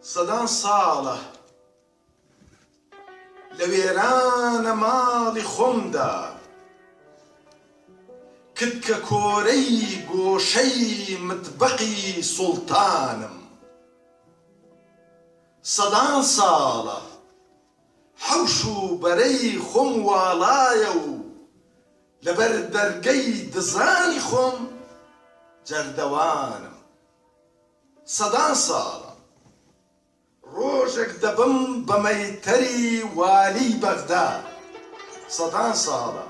سەدان ساڵە لە وێرانە ماڵی خۆمدا کرد کە کۆرەی گۆشەی متبەقی سوڵتانم. سەدان ساڵە حەوش و بەرەی خۆم واڵایە و لەبەر دەرگەی دزانی خۆم جەردەوانم. سەدان ساڵە ڕۆژێک دەبم بە مەیتەری والی بەغدا. سەدان ساڵە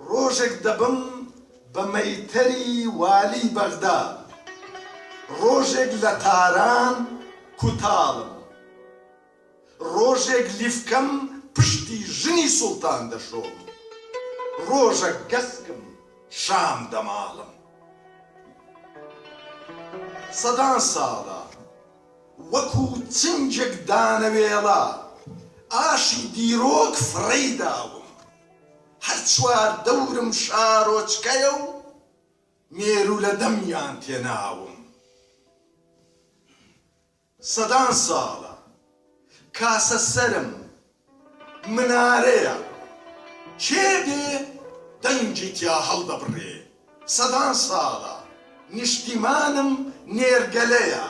ڕۆژێک دەبم بە مەیتەری والی بەغدا. ڕۆژێک لە تاران کوتاڵم، ڕۆژێک لیفکەم پشتی ژنی سوڵتان دەشۆم، ڕۆژێک گەسکم شام دەماڵم. سەدان ساڵە وەکو چنجێک دانەوێڵە ئاشی دیرۆک فڕەی داوم، هەر چوار دەورم شارۆچکەیە و مێرو لە دەمیان تێناوم. سەدان ساڵە کاسە سەرم منارەیە، کێ بێ دەنگی تیا هەڵدەبڕێ. سەدان ساڵە نیشتیمانم نێرگەلەیە،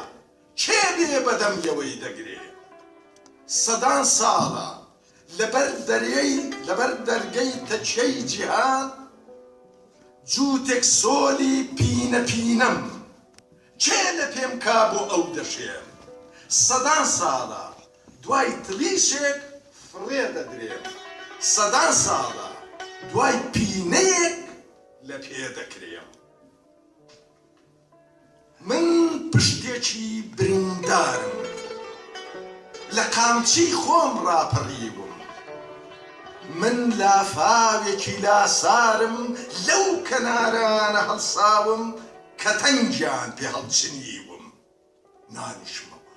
کێ بێ بەدەمیەوەی دەگرێ. سەدان ساڵە لەبەر دەرگەی تەچەی جیهان جووتێک سۆلی پینە پینەم، کێ لە پێم کا بۆ ئەو دەشێم. سەدان ساڵە دوای تلیشێک فڕێ دەدرێم، سەدان ساڵە دوای پینەیەک لە پێ دەکرێم. من پشتێکی بریندارم، لە قامچی خۆم ڕاپەڕیوم، من لافاوێکی لاسارم لەو کەنارانە هەڵساوم کە تەنگیان پێ هەڵچنیوم. نانیشمەوە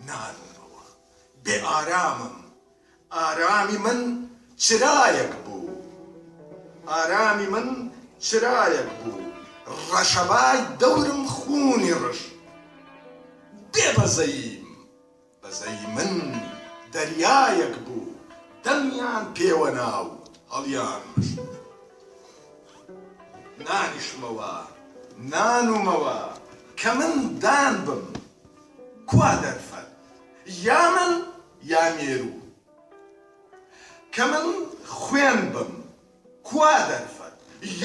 نانمەوە بێ ئارامم، ئارامی من چرایەک بوو، ئارامی من چرایەک بوو، ڕەشەبای دەورم خونی ڕش. بێ بەزەیم، بەزەی من دەریایەک بوو، دەمیان پێوە ناو هەڵیان مشت. نانیشمەوە نانومەوە کە من دان بم، کوا دەرفەت یا من یا مێرو. کە من خوێن بم، کوا دەرفەت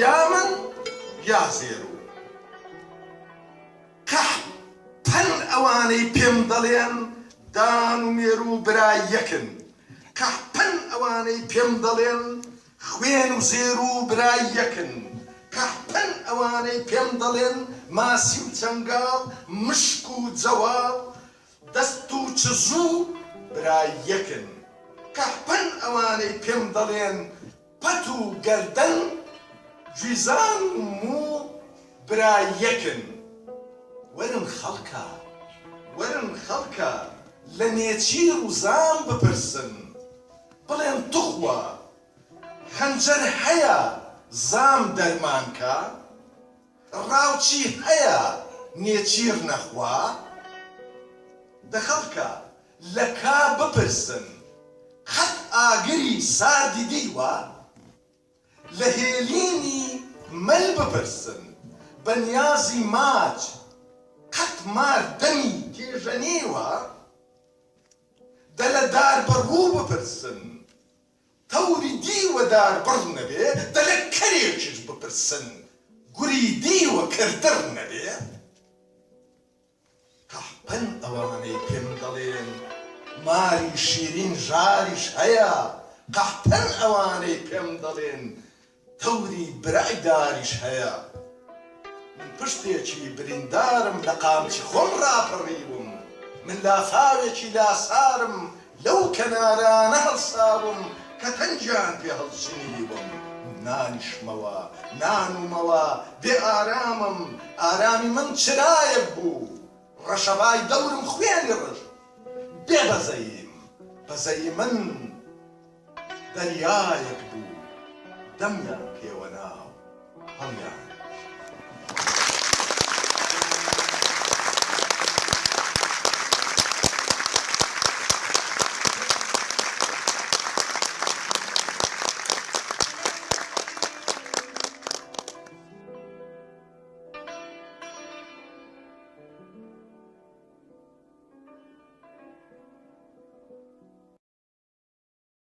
یا من یا زێرو. قەحپەن ئەوانەی پێم دەڵێن دان و مێرو برای یەکن، قەحپەن ئەوانەی پێم دەڵێن خوێن و زێر و برای یەکن، قەحپەن ئەوانەی پێم دەڵێن ماسی و چەنگاڵ مشک و جەواڵ دەست و چزوو برای یەکن، قەحپەن ئەوانەی پێم دەڵێن پەت و گەردەن گویزان و مو برای یەکن. وەرن خەڵکە وەرن خەڵکە لە نێچیر و زام بپرسن، بڵێن توخوا خەنجەر هەیە زام دەرمانکە، ڕاوچی هەیە نێچیر نەخوا. دە خەڵکە لە کا بپرسن، قەت ئاگری ساردی دیوە، لە هێلینی مەل بپرسن، بەنیازی ماچ قەت مار دەمی تێژەنیوە. دە لە داربەڕوو بپرسن، تەوری دیوە داربڕ نەبێ، دە لە کەرێکیش بپرسن، گوری دیوە کردڕ نەبێ. قەحپەن ئەوانەی پێم دەڵێن ماری شیرین ژاریش هەیە، قەحپەن ئەوانەی پێم دەڵێن تەوری برای داریش هەیە. من پشتێکی بریندارم لە قامچی خۆم ڕاپەڕیوم، من لافاوێکی لاسارم لەو کەنارانە هەڵساوم کە تەنگیان پێ هەڵچنیوم. نانیشمەوە نانومەوە بێ ئارامم، ئارامی من چرایەک بوو، ڕەشەبای دەورم خوێنی ڕش. بێ بەزەیم، بەزەی من دەریایەک بوو، دەمیان پێوە ناو هەڵیان